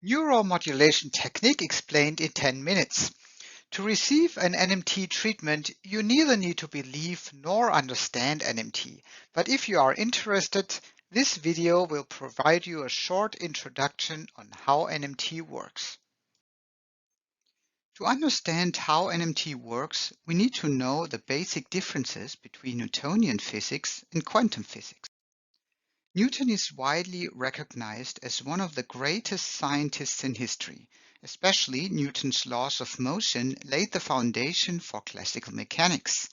Neuromodulation technique explained in 10 minutes. To receive an NMT treatment, you neither need to believe nor understand NMT. But if you are interested, this video will provide you a short introduction on how NMT works. To understand how NMT works, we need to know the basic differences between Newtonian physics and quantum physics. Newton is widely recognized as one of the greatest scientists in history. Especially Newton's laws of motion laid the foundation for classical mechanics.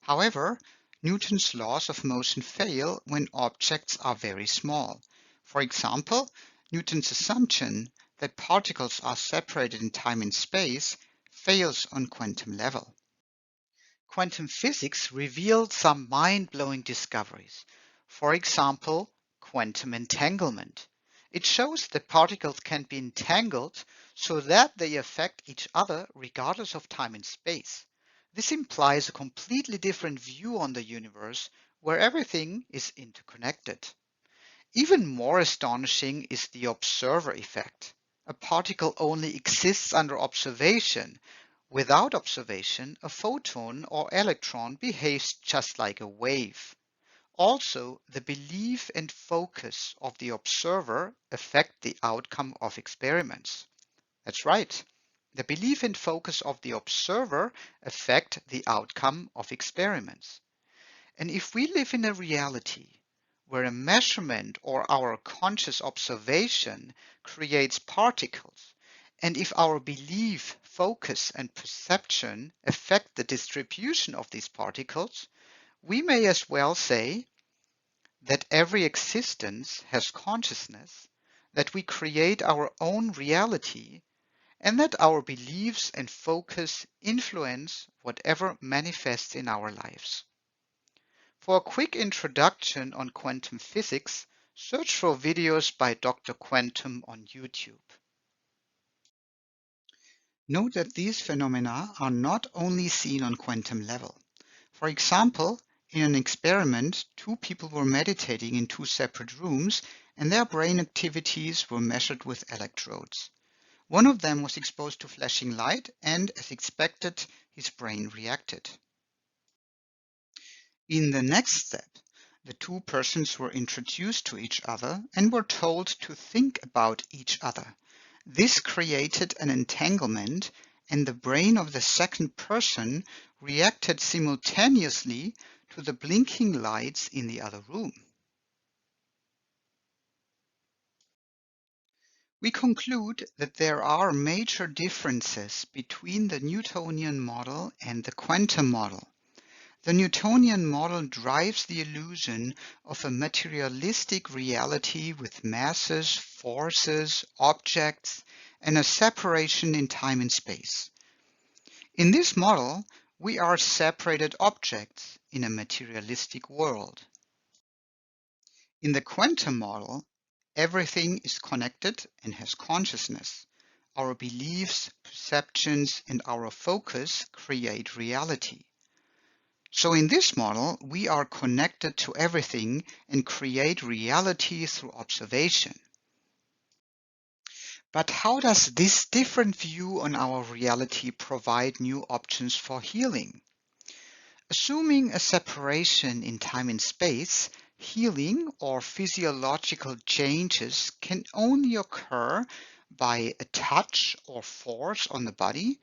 However, Newton's laws of motion fail when objects are very small. For example, Newton's assumption that particles are separated in time and space fails on quantum level. Quantum physics revealed some mind-blowing discoveries. For example, quantum entanglement. It shows that particles can be entangled so that they affect each other regardless of time and space. This implies a completely different view on the universe where everything is interconnected. Even more astonishing is the observer effect. A particle only exists under observation. Without observation, a photon or electron behaves just like a wave. Also, the belief and focus of the observer affect the outcome of experiments. That's right. The belief and focus of the observer affect the outcome of experiments. And if we live in a reality where a measurement or our conscious observation creates particles, and if our belief, focus, and perception affect the distribution of these particles, we may as well say that every existence has consciousness, that we create our own reality, and that our beliefs and focus influence whatever manifests in our lives. For a quick introduction on quantum physics, search for videos by Dr. Quantum on YouTube. Note that these phenomena are not only seen on quantum level. For example, in an experiment, two people were meditating in two separate rooms and their brain activities were measured with electrodes. One of them was exposed to flashing light and, as expected, his brain reacted. In the next step, the two persons were introduced to each other and were told to think about each other. This created an entanglement, and the brain of the second person reacted simultaneously to the blinking lights in the other room. We conclude that there are major differences between the Newtonian model and the quantum model. The Newtonian model drives the illusion of a materialistic reality with masses, forces, objects, and a separation in time and space. In this model, we are separated objects in a materialistic world. In the quantum model, everything is connected and has consciousness. Our beliefs, perceptions, and our focus create reality. So in this model, we are connected to everything and create reality through observation. But how does this different view on our reality provide new options for healing? Assuming a separation in time and space, healing or physiological changes can only occur by a touch or force on the body,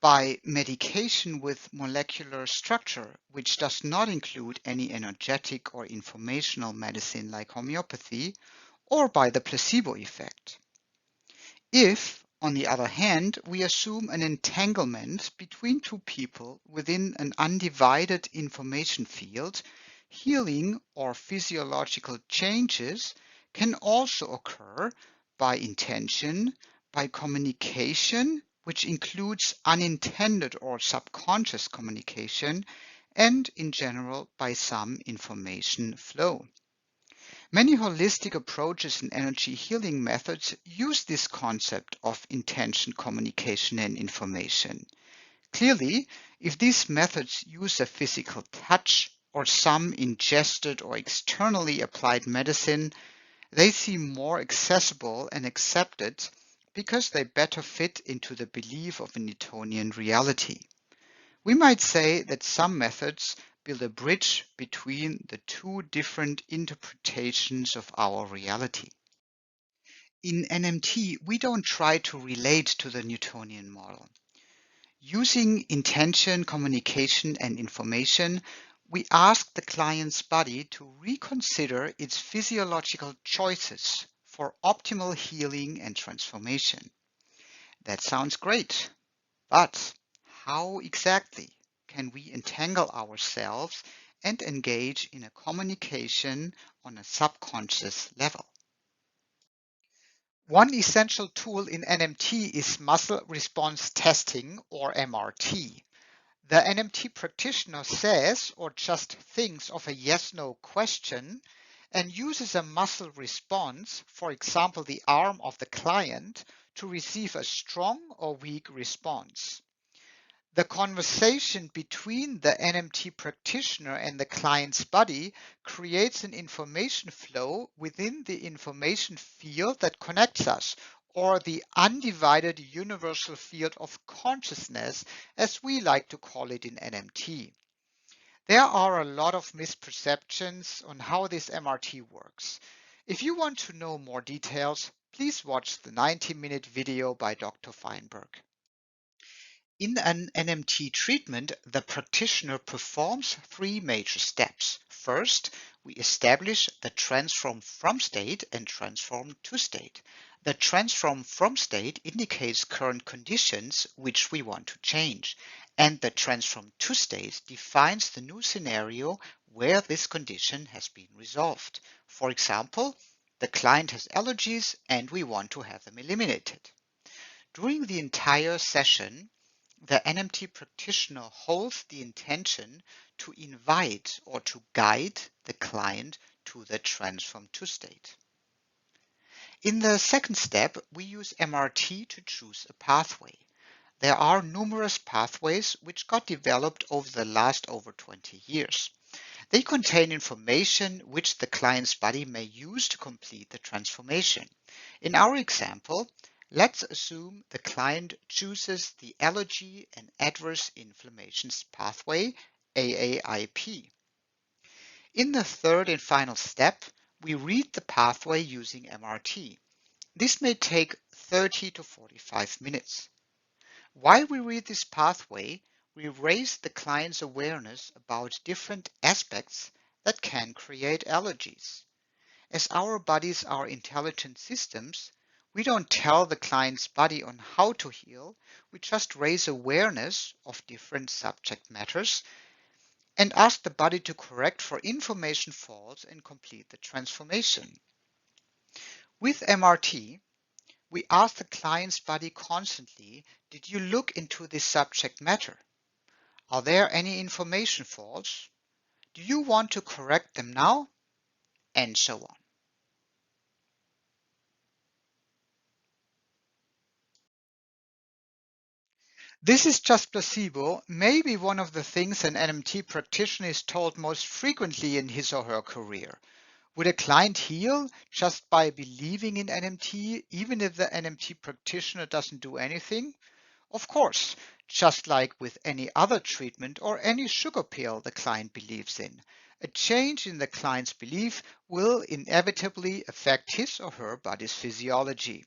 by medication with molecular structure, which does not include any energetic or informational medicine like homeopathy, or by the placebo effect. If, on the other hand, we assume an entanglement between two people within an undivided information field, healing or physiological changes can also occur by intention, by communication, which includes unintended or subconscious communication, and in general by some information flow. Many holistic approaches and energy healing methods use this concept of intention, communication, and information. Clearly, if these methods use a physical touch or some ingested or externally applied medicine, they seem more accessible and accepted because they better fit into the belief of a Newtonian reality. We might say that some methods build a bridge between the two different interpretations of our reality. In NMT, we don't try to relate to the Newtonian model. Using intention, communication, and information, we ask the client's body to reconsider its physiological choices for optimal healing and transformation. That sounds great, but how exactly can we entangle ourselves and engage in a communication on a subconscious level? One essential tool in NMT is muscle response testing, or MRT. The NMT practitioner says or just thinks of a yes-no question and uses a muscle response, for example, the arm of the client, to receive a strong or weak response. The conversation between the NMT practitioner and the client's body creates an information flow within the information field that connects us, or the undivided universal field of consciousness, as we like to call it in NMT. There are a lot of misperceptions on how this MRT works. If you want to know more details, please watch the 90-minute video by Dr. Feinberg. In an NMT treatment, the practitioner performs three major steps. First, we establish the transform from state and transform to state. The transform from state indicates current conditions which we want to change, and the transform to state defines the new scenario where this condition has been resolved. For example, the client has allergies and we want to have them eliminated. During the entire session, the NMT practitioner holds the intention to invite or to guide the client to the transform to state. In the second step, we use MRT to choose a pathway. There are numerous pathways which got developed over the last over 20 years. They contain information which the client's body may use to complete the transformation. In our example, let's assume the client chooses the allergy and adverse inflammations pathway, AAIP. In the third and final step, we read the pathway using MRT. This may take 30 to 45 minutes. While we read this pathway, we raise the client's awareness about different aspects that can create allergies. As our bodies are intelligent systems, we don't tell the client's body on how to heal, we just raise awareness of different subject matters and ask the body to correct for information faults and complete the transformation. With MRT, we ask the client's body constantly, did you look into this subject matter? Are there any information faults? Do you want to correct them now? And so on. This is just placebo, maybe one of the things an NMT practitioner is told most frequently in his or her career. Would a client heal just by believing in NMT, even if the NMT practitioner doesn't do anything? Of course, just like with any other treatment or any sugar pill the client believes in. A change in the client's belief will inevitably affect his or her body's physiology.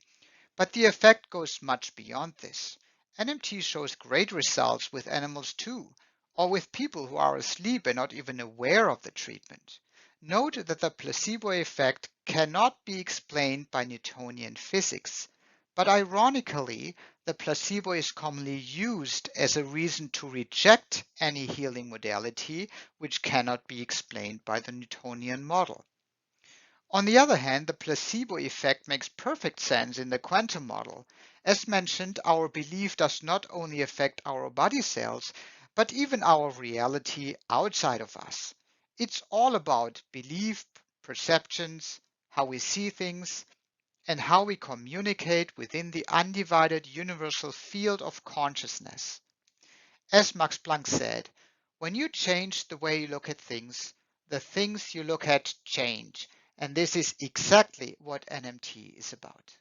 But the effect goes much beyond this. NMT shows great results with animals too, or with people who are asleep and not even aware of the treatment. Note that the placebo effect cannot be explained by Newtonian physics, but ironically, the placebo is commonly used as a reason to reject any healing modality which cannot be explained by the Newtonian model. On the other hand, the placebo effect makes perfect sense in the quantum model. As mentioned, our belief does not only affect our body cells, but even our reality outside of us. It's all about belief, perceptions, how we see things, and how we communicate within the undivided universal field of consciousness. As Max Planck said, when you change the way you look at things, the things you look at change. And this is exactly what NMT is about.